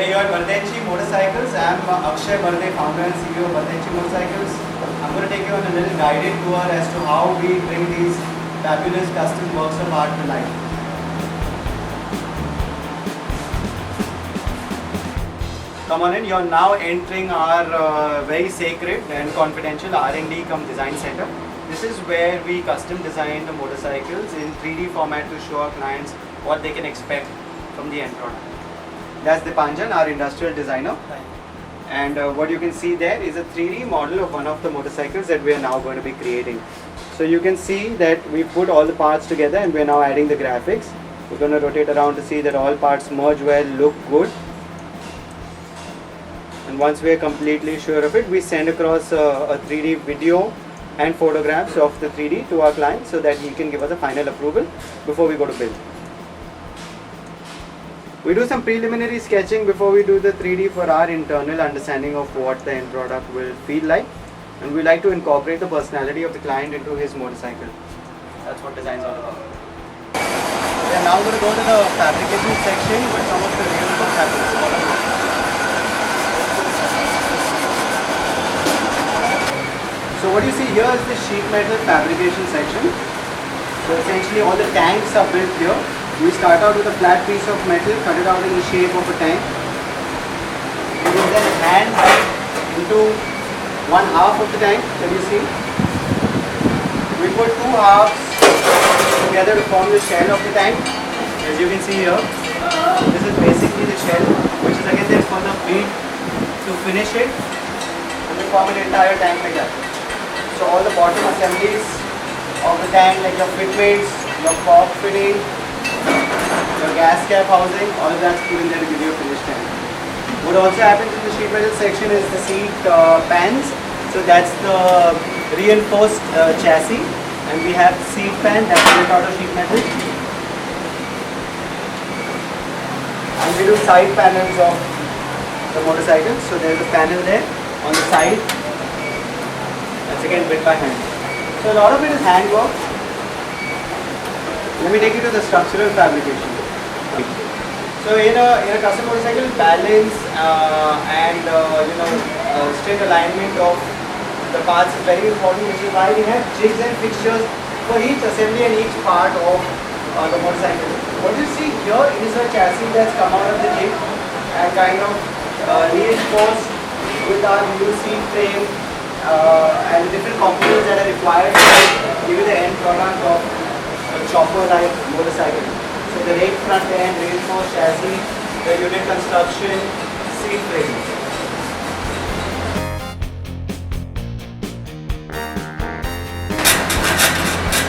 Hey, you're at Bardenchi Motorcycles. I'm Akshay Barde, founder and CEO of Bardenchi Motorcycles. I'm going to take you on a little guided tour as to how we bring these fabulous custom works of art to life. Come on in. You're now entering our very sacred and confidential R&D cum design center. This is where we custom design the motorcycles in 3D format to show our clients what they can expect from the end product. That's Dipanjan, our industrial designer. And what you can see there is a 3D model of one of the motorcycles that we are now going to be creating. So you can see that we put all the parts together and we're now adding the graphics. We're going to rotate around to see that all parts merge well, look good. And once we are completely sure of it, we send across a 3D video and photographs of the 3D to our client so that he can give us a final approval before we go to build. We do some preliminary sketching before we do the 3D for our internal understanding of what the end product will feel like, and we like to incorporate the personality of the client into his motorcycle. That's what design is all about. We are now going to go to the fabrication section with some of the real fabrics. So what you see here is the sheet metal fabrication section. So essentially all the tanks are built here. We start out with a flat piece of metal, cut it out in the shape of a tank. We will then hand into one half of the tank that you see. We put two halves together to form the shell of the tank. As you can see here, this is basically the shell, which is again there for the feed to finish it, and we form an entire tank like that. So all the bottom assemblies of the tank, like your fitments, your cork fitting, your gas cap housing, all of that's put in there to give you a finished tank. What also happens in the sheet metal section is the seat pans. So that's the reinforced chassis, and we have the seat pan that's built out of sheet metal. And we do side panels of the motorcycle. So there's a panel there on the side. That's again built by hand. So a lot of it is handwork. Let me take you to the structural fabrication. So in a custom motorcycle, balance and straight alignment of the parts is very important, which is why we have jigs and fixtures for each assembly and each part of the motorcycle. What you see here is a chassis that's come out of the jig and kind of reinforced with our new seat frame and the different components that are required to give you the end product of a chopper-like motorcycle. So the rake front end, reinforced chassis, the unit construction, seat frame.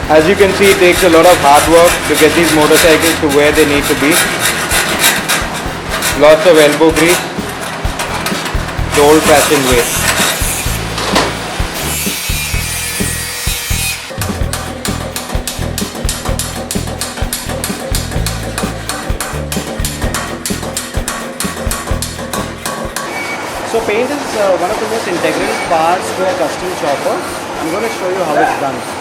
As you can see, it takes a lot of hard work to get these motorcycles to where they need to be. Lots of elbow grease, the old-fashioned way. So paint is one of the most integral parts to a custom chopper. I'm going to show you how it's done.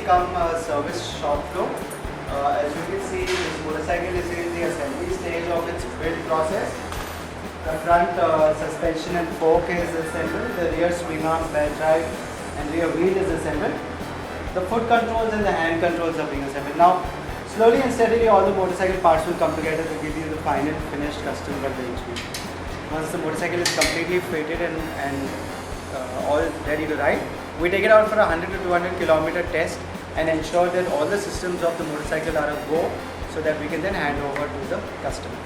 come service shop floor. As you can see, this motorcycle is in the assembly stage of its build process. The front suspension and fork is assembled, the rear swing arm, belt drive and rear wheel is assembled. The foot controls and the hand controls are being assembled. Now, slowly and steadily all the motorcycle parts will come together to give you the final finished custom built HP. Once the motorcycle is completely fitted and all ready to ride, we take it out for a 100 to 200 kilometer test and ensure that all the systems of the motorcycle are a go, so that we can then hand over to the customer.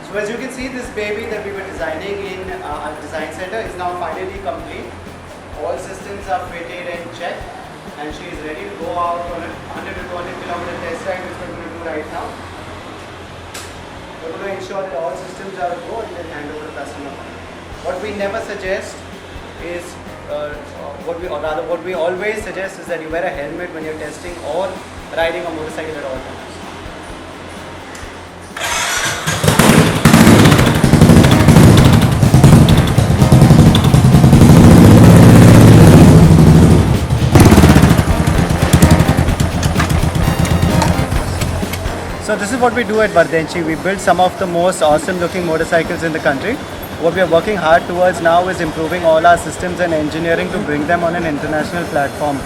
So as you can see, this baby that we were designing in our design center is now finally complete. All systems are fitted and checked, and she is ready to go out on a 100 to 200 kilometer test ride, which we're going to do right now. We're going to ensure that all systems are a go and then hand over to the customer. What we never suggest is, what we always suggest is that you wear a helmet when you're testing or riding a motorcycle at all times. So this is what we do at Vardhenchi. We build some of the most awesome looking motorcycles in the country. What we are working hard towards now is improving all our systems and engineering to bring them on an international platform.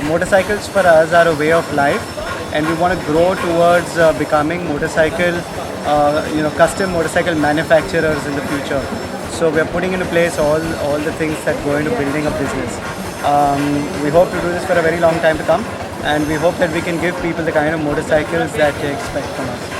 Motorcycles for us are a way of life, and we want to grow towards becoming motorcycle, custom motorcycle manufacturers in the future. So we are putting into place all the things that go into building a business. We hope to do this for a very long time to come, and we hope that we can give people the kind of motorcycles that they expect from us.